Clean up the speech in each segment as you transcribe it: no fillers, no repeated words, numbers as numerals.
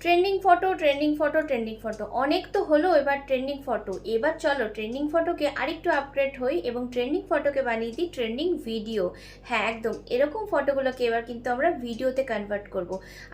Trending photo trending photo trending photo অনেক তো হলো, এবার ট্রেন্ডিং ফটো। এবার চলো ট্রেন্ডিং ফটোকে আরেকটু আপগ্রেড হই এবং ট্রেন্ডিং ফটোকে বানিয়ে দিই ট্রেন্ডিং ভিডিও। হ্যাঁ একদম এরকম ফটোগুলোকে এবার কিন্তু আমরা ভিডিওতে কনভার্ট করব,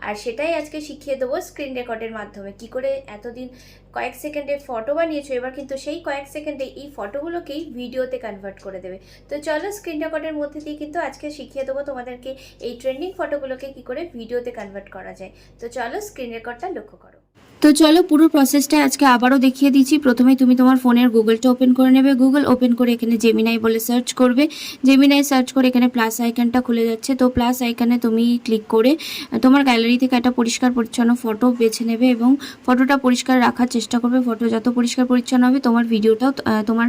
আর সেটাই আজকে শিখিয়ে দেবো স্ক্রিন রেকর্ডের মাধ্যমে। কি করে এতদিন কয়েক সেকেন্ডে ফটো বানিয়েছো, এবার কিন্তু সেই কয়েক সেকেন্ডে এই ফটোগুলোকেই ভিডিওতে কনভার্ট করে দেবে। তো চলো স্ক্রিন রেকর্ডের মধ্যে দিয়ে কিন্তু আজকে শিখিয়ে দেবো তোমাদেরকে এই ট্রেন্ডিং ফটোগুলোকে কি করে ভিডিওতে কনভার্ট করা যায়। তো চলো স্ক্রিন রেকর্ডটা লক্ষ্য করো। তো চলো পুরো প্রসেসটা আজকে আবারও দেখিয়ে দিচ্ছি। প্রথমে তুমি তোমার ফোনের গুগলটা ওপেন করে নেবে। গুগল ওপেন করে এখানে জেমিনাই বলে সার্চ করবে। জেমিনাই সার্চ করে এখানে প্লাস আইকনটা খুলে যাচ্ছে, তো প্লাস আইকনে তুমি ক্লিক করে তোমার গ্যালারি থেকে একটা পরিষ্কার পরিচ্ছন্ন ফটো বেছে নেবে এবং ফটোটা পরিষ্কার রাখার চেষ্টা করবে। ফটো যত পরিষ্কার পরিচ্ছন্ন হবে তোমার ভিডিওটাও, তোমার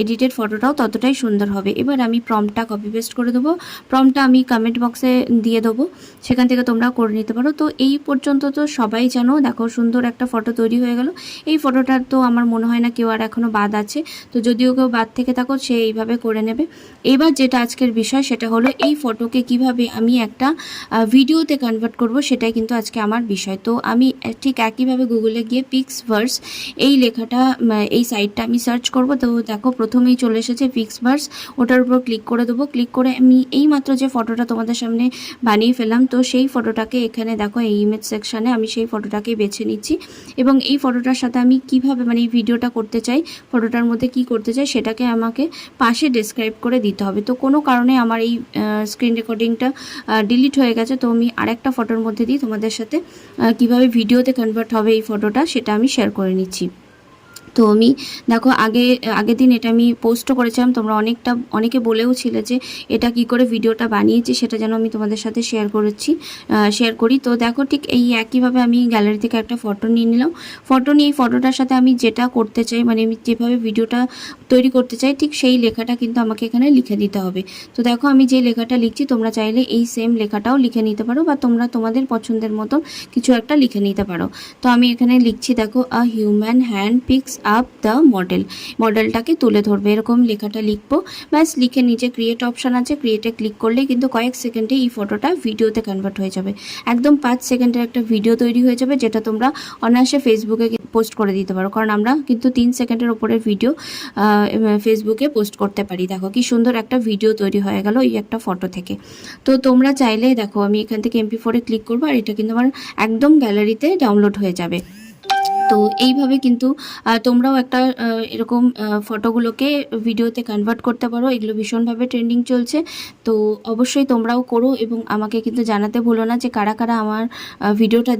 এডিটেড ফটোটাও ততটাই সুন্দর হবে। এবার আমি প্রম্পটটা কপি পেস্ট করে দেবো। প্রম্পটটা আমি কমেন্ট বক্সে দিয়ে দেবো, সেখান থেকে তোমরা করে নিতে পারো। তো এই পর্যন্ত তো সবাই জানো, দেখো সুন্দর একটা ফটো তৈরি হয়ে গেল। এই ফটোটার তো আমার মনে হয় না কেউ আর এখনও বাদ আছে, তো যদিও কেউ বাদ থেকে থাকো সে এইভাবে করে নেবে। এবার যেটা আজকের বিষয় সেটা হলো এই ফটোকে কিভাবে আমি একটা ভিডিওতে কনভার্ট করব, সেটাই কিন্তু আজকে আমার বিষয়। তো আমি ঠিক একইভাবে গুগলে গিয়ে পিক্সভার্স এই লেখাটা, এই সাইটটা আমি সার্চ করব। তো দেখো প্রথমেই চলে এসেছে পিক্সভার্স, ওটার উপর ক্লিক করে দেবো। ক্লিক করে আমি এই মাত্র যে ফটোটা তোমাদের সামনে বানিয়ে ফেললাম, তো সেই ফটোটাকে এখানে দেখো এই ইমেজ সেকশানে আমি সেই ফটোটাকে বেছে নিচ্ছি এবং এই ফটোটার সাথে আমি কিভাবে মানে এই ভিডিওটা করতে চাই, ফটোটার মধ্যে কি করতে চাই সেটাকে আমাকে পাশে ডেসক্রাইব করে দিতে হবে। তো কোনো কারণে আমার এই স্ক্রিন রেকর্ডিংটা ডিলিট হয়ে গেছে, তো আমি আরেকটা ফটোর মধ্যে দিয়ে তোমাদের সাথে কিভাবে ভিডিওতে কনভার্ট হবে এই ফটোটা সেটা আমি শেয়ার করে নিচ্ছি। তো আমি দেখো আগের দিন এটা আমি পোস্টও করেছিলাম, তোমরা অনেকে বলেও ছিলে যে এটা কি করে ভিডিওটা বানিয়েছি সেটা যেন আমি তোমাদের সাথে শেয়ার করি। তো দেখো ঠিক এই একইভাবে আমি গ্যালারি থেকে একটা ফটো নিয়ে নিলাম। ফটো নিয়ে এই ফটোটার সাথে আমি যেটা করতে চাই, মানে আমি যেভাবে ভিডিওটা তৈরি করতে চাই ঠিক সেই লেখাটা কিন্তু আমাকে এখানে লিখে দিতে হবে। তো দেখো আমি যে লেখাটা লিখছি তোমরা চাইলে এই সেম লেখাটাও লিখে নিতে পারো, বা তোমরা তোমাদের পছন্দের মতো কিছু একটা লিখে নিতে পারো। তো আমি এখানে লিখছি দেখো, a human hand picks up the মডেলটাকে তুলে ধরবে, এরকম লেখাটা লিখবো। ব্যাস লিখে নিচে ক্রিয়েট অপশান আছে, ক্রিয়েটে ক্লিক করলেই কিন্তু কয়েক সেকেন্ডে এই ফটোটা ভিডিওতে কনভার্ট হয়ে যাবে। একদম 5 সেকেন্ডের একটা ভিডিও তৈরি হয়ে যাবে, যেটা তোমরা অনায়াসে ফেসবুকে পোস্ট করে দিতে পারো, কারণ আমরা কিন্তু 3 সেকেন্ডের ওপরের ভিডিও ফেসবুকে পোস্ট করতে পারি। দেখো কি সুন্দর একটা ভিডিও তৈরি হয়ে গেল এই একটা ফটো থেকে। তো তোমরা চাইলে দেখো আমি এখান থেকে MP4-এ ক্লিক করবো, আর এটা কিন্তু আমার একদম গ্যালারিতে ডাউনলোড হয়ে যাবে। তো এইভাবে কিন্তু তোমরাও একটা এরকম ফটোগুলোকে ভিডিওতে কনভার্ট করতে পারো। এগুলো ভীষণভাবে ট্রেন্ডিং চলছে, তো অবশ্যই তোমরাও করো এবং আমাকে কিন্তু জানাতে ভুলো না যে কারা কারা আমার ভিডিওটা